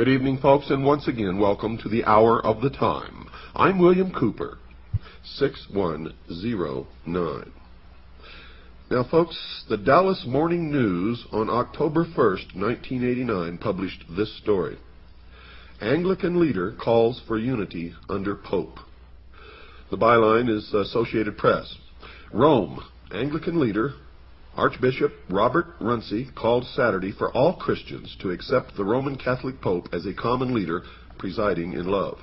Good evening, folks, and once again, welcome to the Hour of the Time. I'm William Cooper, 6109. Now, folks, the Dallas Morning News on October 1st, 1989, published this story. Anglican leader calls for unity under Pope. The byline is Associated Press. Rome, Anglican leader Archbishop Robert Runcie called Saturday for all Christians to accept the Roman Catholic Pope as a common leader presiding in love.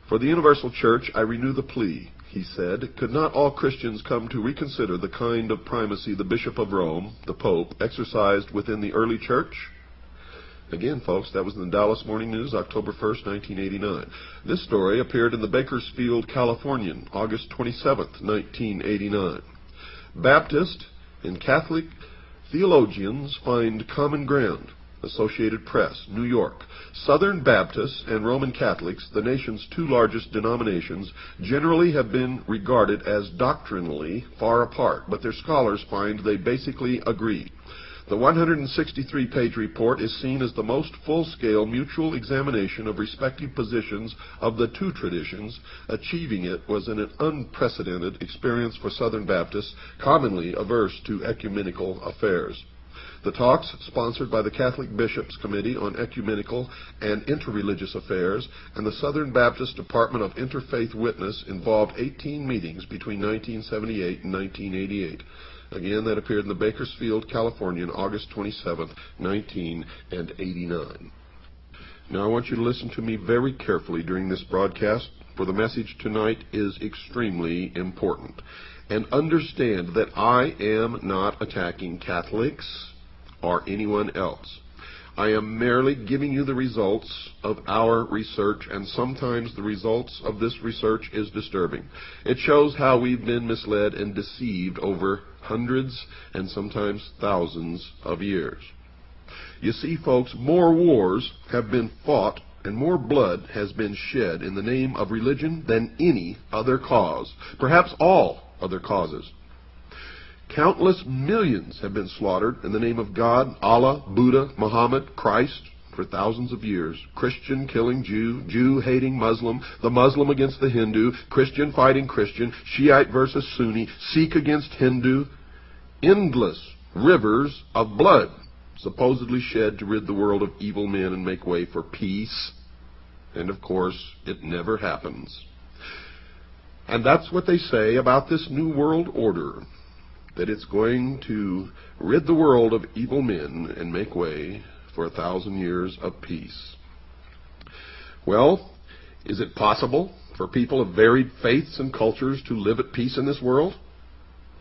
For the Universal Church, I renew the plea, he said. Could not all Christians come to reconsider the kind of primacy the Bishop of Rome, the Pope, exercised within the early church? Again, folks, that was in the Dallas Morning News, October 1st, 1989. This story appeared in the Bakersfield Californian, August 27th, 1989. Baptist and Catholic theologians find common ground. Associated Press, New York. Southern Baptists and Roman Catholics, the nation's two largest denominations, generally have been regarded as doctrinally far apart, but their scholars find they basically agree. The 163-page report is seen as the most full-scale mutual examination of respective positions of the two traditions. Achieving it was an unprecedented experience for Southern Baptists, commonly averse to ecumenical affairs. The talks, sponsored by the Catholic Bishops' Committee on Ecumenical and Interreligious Affairs and the Southern Baptist Department of Interfaith Witness, involved 18 meetings between 1978 and 1988. Again, that appeared in the Bakersfield Californian, August 27th, 1989. Now, I want you to listen to me very carefully during this broadcast, for the message tonight is extremely important. And understand that I am not attacking Catholics or anyone else. I am merely giving you the results of our research, and sometimes the results of this research is disturbing. It shows how we've been misled and deceived over hundreds and sometimes thousands of years. You see, folks, more wars have been fought and more blood has been shed in the name of religion than any other cause, perhaps all other causes. Countless millions have been slaughtered in the name of God, Allah, Buddha, Muhammad, Christ for thousands of years. Christian killing Jew, Jew hating Muslim, the Muslim against the Hindu, Christian fighting Christian, Shiite versus Sunni, Sikh against Hindu. Endless rivers of blood supposedly shed to rid the world of evil men and make way for peace. And of course, it never happens. And that's what they say about this New World Order, that it's going to rid the world of evil men and make way for 1,000 years of peace. Well, is it possible for people of varied faiths and cultures to live at peace in this world?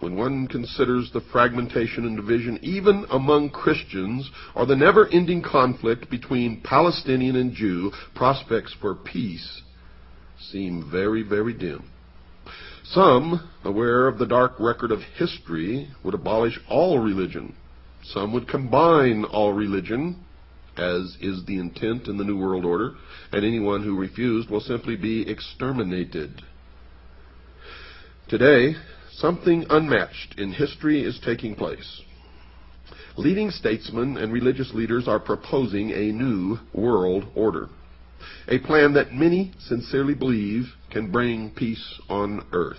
When one considers the fragmentation and division even among Christians, or the never-ending conflict between Palestinian and Jew, prospects for peace seem very, very dim. Some, aware of the dark record of history, would abolish all religion. Some would combine all religion, as is the intent in the New World Order, and anyone who refused will simply be exterminated. Today, something unmatched in history is taking place. Leading statesmen and religious leaders are proposing a new world order, a plan that many sincerely believe can bring peace on earth.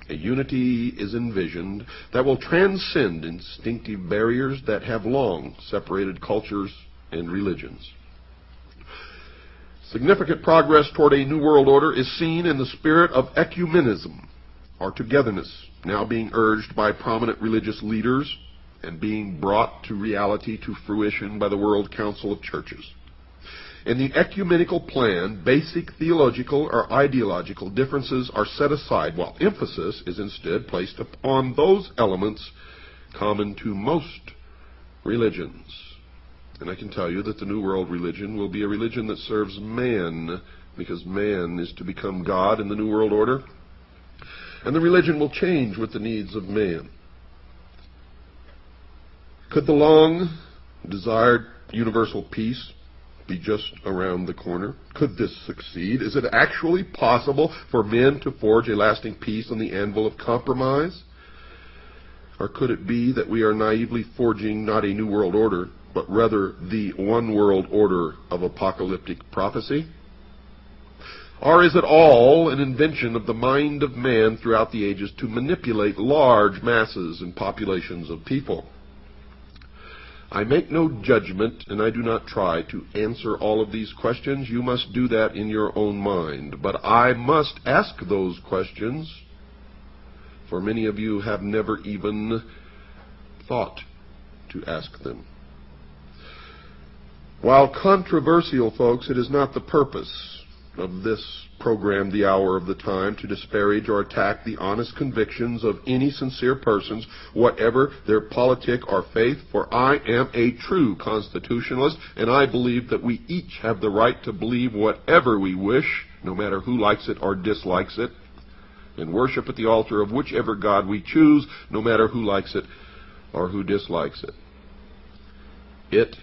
A unity is envisioned that will transcend instinctive barriers that have long separated cultures and religions. Significant progress toward a new world order is seen in the spirit of ecumenism, or togetherness, now being urged by prominent religious leaders and being brought to reality, to fruition, by the World Council of Churches. In the ecumenical plan, basic theological or ideological differences are set aside, while emphasis is instead placed upon those elements common to most religions. And I can tell you that the New World religion will be a religion that serves man, because man is to become God in the New World Order. And the religion will change with the needs of man. Could the long-desired universal peace be just around the corner? Could this succeed? Is it actually possible for men to forge a lasting peace on the anvil of compromise? Or could it be that we are naively forging not a new world order, but rather the one world order of apocalyptic prophecy? Or is it all an invention of the mind of man throughout the ages to manipulate large masses and populations of people? I make no judgment, and I do not try to answer all of these questions. You must do that in your own mind. But I must ask those questions, for many of you have never even thought to ask them. While controversial, folks, it is not the purpose of this program, The Hour of the Time, to disparage or attack the honest convictions of any sincere persons, whatever their politic or faith, for I am a true constitutionalist, and I believe that we each have the right to believe whatever we wish, no matter who likes it or dislikes it, and worship at the altar of whichever God we choose, no matter who likes it or who dislikes it. It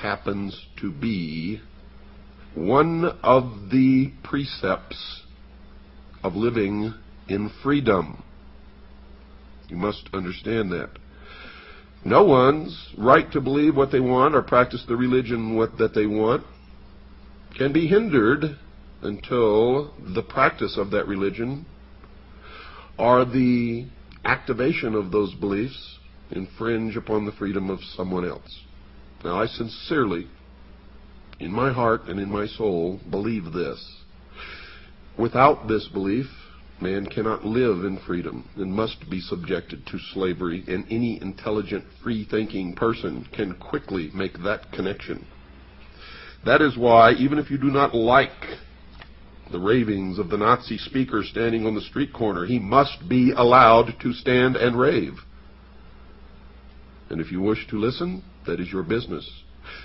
happens to be one of the precepts of living in freedom. You must understand that. No one's right to believe what they want or practice the religion that they want can be hindered until the practice of that religion or the activation of those beliefs infringe upon the freedom of someone else. Now, I sincerely, in my heart and in my soul, believe this. Without this belief, man cannot live in freedom and must be subjected to slavery, and any intelligent, free-thinking person can quickly make that connection. That is why, even if you do not like the ravings of the Nazi speaker standing on the street corner, he must be allowed to stand and rave. And if you wish to listen, that is your business.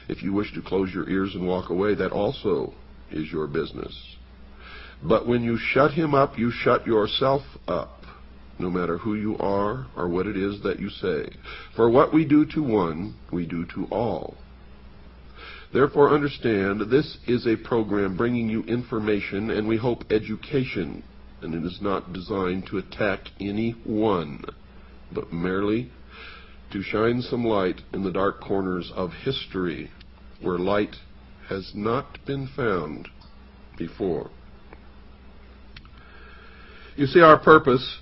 If you wish to close your ears and walk away, that also is your business. But when you shut him up, you shut yourself up, no matter who you are or what it is that you say. For what we do to one, we do to all. Therefore, understand, this is a program bringing you information and we hope education, and it is not designed to attack anyone, but merely to shine some light in the dark corners of history where light has not been found before. You see, our purpose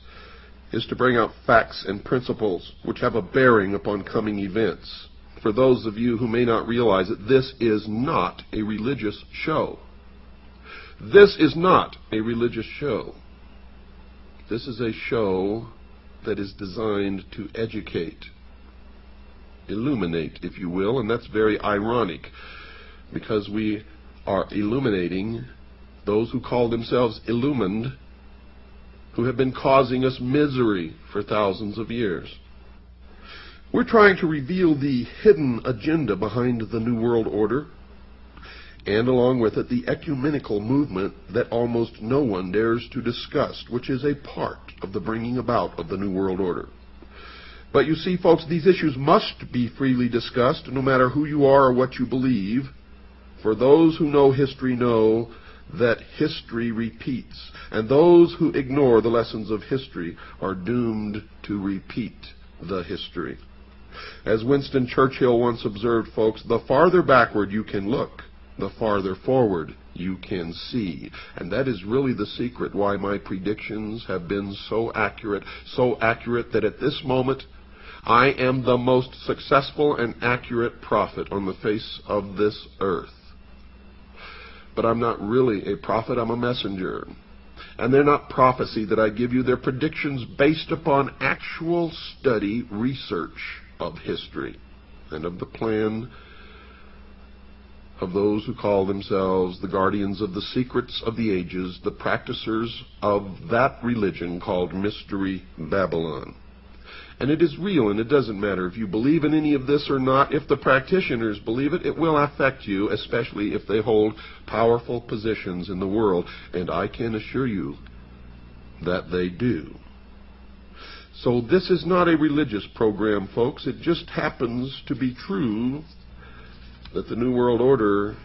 is to bring out facts and principles which have a bearing upon coming events. For those of you who may not realize it, this is not a religious show. This is not a religious show. This is a show that is designed to educate, illuminate, if you will, and that's very ironic because we are illuminating those who call themselves illumined, who have been causing us misery for thousands of years. We're trying to reveal the hidden agenda behind the New World Order, and along with it, the ecumenical movement that almost no one dares to discuss, which is a part of the bringing about of the New World Order. But you see, folks, these issues must be freely discussed, no matter who you are or what you believe. For those who know history know that history repeats, and those who ignore the lessons of history are doomed to repeat the history. As Winston Churchill once observed, folks, the farther backward you can look, the farther forward you can see. And that is really the secret why my predictions have been so accurate that at this moment I am the most successful and accurate prophet on the face of this earth. But I'm not really a prophet, I'm a messenger. And they're not prophecy that I give you, they're predictions based upon actual study, research of history, and of the plan of those who call themselves the guardians of the secrets of the ages, the practicers of that religion called Mystery Babylon. And it is real, and it doesn't matter if you believe in any of this or not. If the practitioners believe it, it will affect you, especially if they hold powerful positions in the world. And I can assure you that they do. So this is not a religious program, folks. It just happens to be true that the New World Order